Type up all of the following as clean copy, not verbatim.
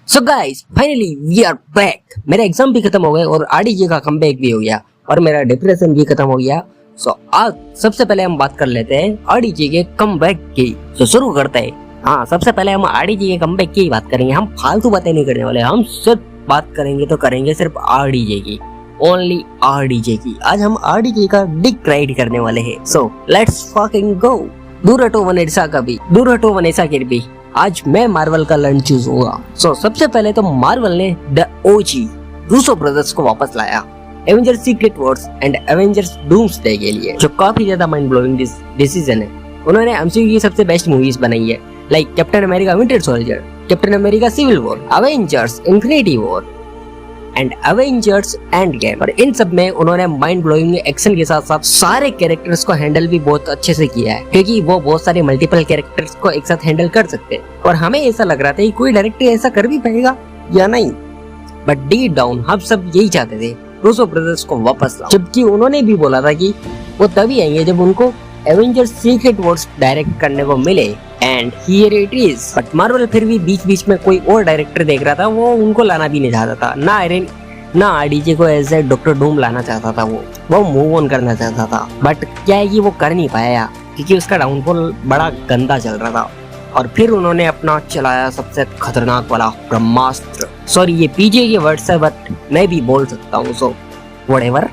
So guys finally we are back. मेरा exam भी खत्म हो गया और आरडीजे का कमबैक भी हो गया और मेरा डिप्रेशन भी खत्म हो गया। सो आज सबसे पहले हम बात कर लेते हैं आरडीजे के कमबैक की। तो शुरू करते हैं। हाँ, सबसे पहले हम आरडीजे के कमबैक की बात करेंगे। हम फालतू बातें नहीं करने वाले, हम सिर्फ बात करेंगे तो करेंगे सिर्फ आरडीजे की, ओनली आरडीजे की। आज हम आरडीजे का डिक राइड करने वाले हैं। So let's fucking go. दूर हटो वनेसा के भी आज मैं मार्वल का लर्न चूज होगा। सो सबसे पहले तो मार्वल ने द ओजी रूसो ब्रदर्स को वापस लाया Avengers secret Wars and Avengers doomsday के लिए, जो काफी ज्यादा माइंड ब्लोइंग डिसीजन है। उन्होंने एमसीयू की सबसे बेस्ट मूवीज बनाई है, like Captain America Winter Soldier, Captain America Civil War, Avengers Infinity War and Avengers Endgame. और इन सब में उन्होंने माइंड ब्लोइंग एक्शन के साथ साथ सारे कैरेक्टर्स को हैंडल भी बहुत अच्छे से किया है, क्योंकि वो बहुत सारे मल्टीपल कैरेक्टर्स को एक साथ हैंडल कर सकते हैं। और हमें ऐसा लग रहा था कि कोई डायरेक्टर ऐसा कर भी पाएगा या नहीं, बट डीप डाउन हम सब यही चाहते थे रूसो ब्रदर्स को वापस लाओ। जबकि उन्होंने भी बोला था कि वो तभी आएंगे जब उनको एवेंजर्स सीक्रेट वॉर्स डायरेक्ट करने को मिले, and here it is. But Marvel फिर भी बीच बीच में कोई और डायरेक्टर देख रहा था, वो उनको लाना भी नहीं चाहता था। ना आरडीजे को एज ए डॉक्टर डूम लाना चाहता था, वो मूव ऑन करना चाहता था। बट क्या है कि वो कर नहीं पाया, क्योंकि उसका डाउनफॉल बड़ा गंदा चल रहा था। और फिर उन्होंने अपना चलाया सबसे खतरनाक वाला ब्रह्मास्त्र। सॉरी, ये पीजे के वर्ड्स है, बट मैं भी बोल सकता हूँ, सो व्हाटएवर।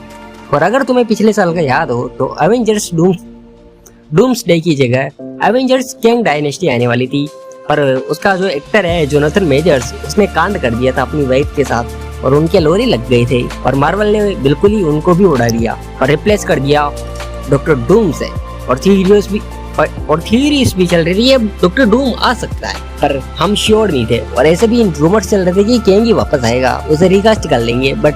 और अगर तुम्हें पिछले साल का याद हो तो एवेंजर्स डूम्सडे की जगह एवेंजर्स कैंग डायनेस्टी आने वाली थी, पर उसका जो एक्टर है जोनाथन मेजर्स, उसने कांड कर दिया था अपनी वाइफ के साथ और उनके लोरी लग गए थे। और मार्वल ने बिल्कुल ही उनको भी उड़ा दिया और रिप्लेस कर दिया डॉक्टर डूम से। और थियरीज भी चल रही थी अब डॉक्टर डूम आ सकता है, पर हम श्योर नहीं थे। और ऐसे भी रूमर्स चल रहे थे कि कैंग ही वापस आएगा, उसे रिकास्ट कर लेंगे। But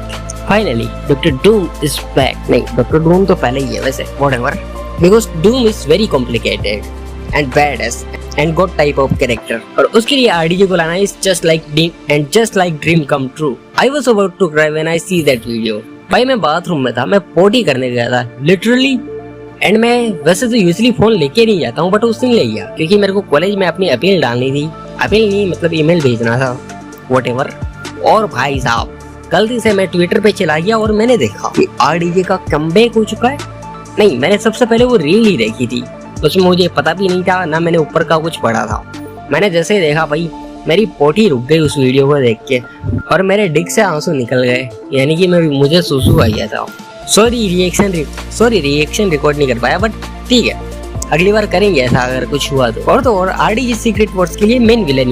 finally doctor doom is back. नहीं, डॉक्टर डूम तो पहले ही है वैसे, whatever, because Doom is very complicated and badass and good type of character। और उसके लिए आरडीजे को लाना is just like dream come true। I was about to cry when I see that video। भाई मैं बाथरूम में था, मैं पोटी करने गया था लिटरली। एंड मैं वैसे तो यूजुअली फोन लेके नहीं जाता हूँ, बट उस दिन ले गया क्योंकि मेरे को कॉलेज में अपनी अपील डालनी थी। अपील नहीं, मतलब ईमेल भेजना था, व्हाटएवर। और भाई साहब गलती से मैं ट्विटर पे चला गया और मैंने देखा कि आरडीजे का कमबैक हो चुका है। नहीं, मैंने सबसे पहले वो रील ही देखी थी, उसमें मुझे पता भी नहीं था, ना मैंने ऊपर का कुछ पढ़ा था। मैंने जैसे ही देखा भाई, मेरी पोटी रुक गई उस वीडियो को देख के, और मेरे डिक से आंसू निकल गए, यानी कि मुझे सुसु आ गया था। सॉरी रिएक्शन रिकॉर्ड नहीं कर पाया, बट ठीक है, अगली बार करेंगे ऐसा अगर कुछ हुआ तो। और आरडीजे सीक्रेट वॉर्स के लिए मेन विलन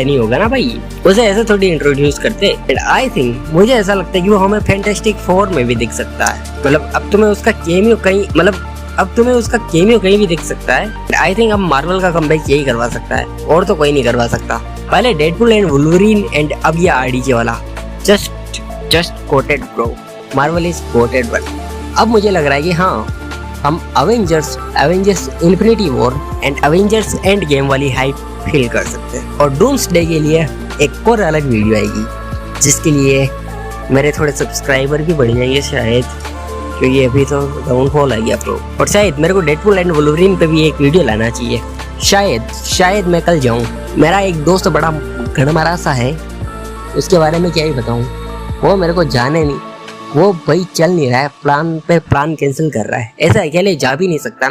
ही होगा ना भाई, उसे ऐसे थोड़ी इंट्रोड्यूस करते। एंड आई थिंक, मुझे ऐसा लगता है कि वो हमें फैंटास्टिक फोर में भी दिख सकता है। मतलब अब तुम्हें उसका केमियो कहीं भी दिख सकता है। आई थिंक अब मार्वल का कमबैक यही करवा सकता है, और तो कोई नहीं करवा सकता। पहले डेडपूल एंड वुल्वरीन, एंड अब ये आरडीजे वाला। Just coated bro, Marvel is coated. But अब मुझे लग रहा है कि हाँ, हम Avengers Infinity War and Avengers end game वाली हाइप फील कर सकते हैं। और डूम्सडे के लिए एक और अलग वीडियो आएगी, जिसके लिए मेरे थोड़े सब्सक्राइबर भी बढ़ जाएंगे शायद, क्योंकि अभी तो डाउनफॉल आ गया प्रो। और शायद मेरे को डेडपूल एंड वुल्वरीन पे भी एक वीडियो लाना चाहिए। शायद मैं कल जाऊँ। मेरा एक दोस्त बड़ा गड़मरा सा है, उसके बारे में क्या ही बताऊँ, वो मेरे को जाने नहीं, वो भाई चल नहीं रहा है, प्लान कैंसिल कर रहा है। ऐसा अकेले जा भी नहीं सकता।